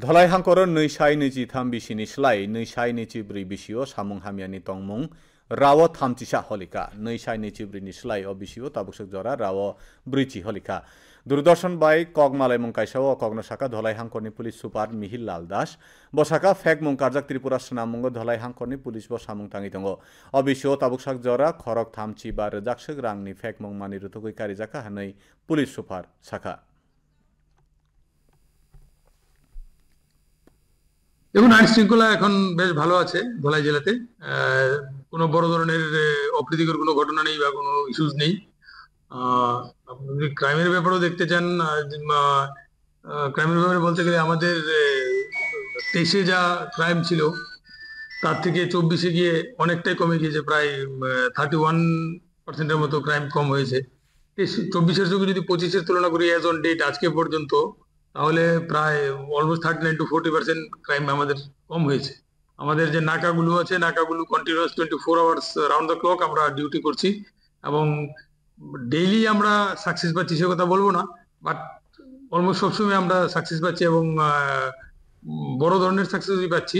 Dhalai হাঙ্কর নৈশাই নৈজিথাম বিসিনি sly নৈশাই নৈচিব্रै বিসিও সামুং হামিয়ানি তংমুং রাও থামচিসা Holika নৈশাই নৈচিব্রैनि sly ও বিসিও তাবুকসক জরা রাও ব্রৈচি হলিকা দূরদর্শন by cock মালাইমুং কাইসাও কগ্ন শাখা Dhalai হাঙ্করনি police super Mihir লাল Das বসাকা fake মুং কারজাক Tripura সেনামুঙ্গ Dhalai হাঙ্করনি police ব সামুং তাঙ্গি দङ অবিসিও তাবুকসাক জরা খরক থামচি বা রজাকসক রাংনি ফেক মুং মানি রুতুকুই কারিজাকা হাनै পুলিশ সুপার শাখা। দেখুন, আইন শৃঙ্খলা এখন বেশ ভালো আছে ধলাই জেলাতে। কোনো বড় ধরনের অপ্রীতিকর কোনো ঘটনা নেই বা কোনো ইস্যুস নেই। আপনি যদি ক্রাইমের ব্যাপারেও দেখতে চান, ক্রাইমের ব্যাপারে বলতে গেলে আমাদের 23-এ যা ক্রাইম ছিল তার থেকে 24-এ গিয়ে অনেকটাই কমে গিয়েছে, প্রায় 31% মতো ক্রাইম কম হয়েছে। 24-এর সঙ্গে যদি 25-এর তুলনা করি অ্যাজ অন ডেট আজকে পর্যন্ত, তাহলে প্রায় অলমোস্ট 39-40% ক্রাইম আমাদের কম হয়েছে। আমাদের যে নাকাগুলো আছে, নাকাগুলো continuous 24 hours round the clock আমরা ডিউটি করছি এবং ডেইলি আমরা সাকসেস পাচ্ছি সে কথা বলবো না, বাট অলমোস্ট সবসময় আমরা সাকসেস পাচ্ছি এবং বড় ধরনের সাকসেসই পাচ্ছি।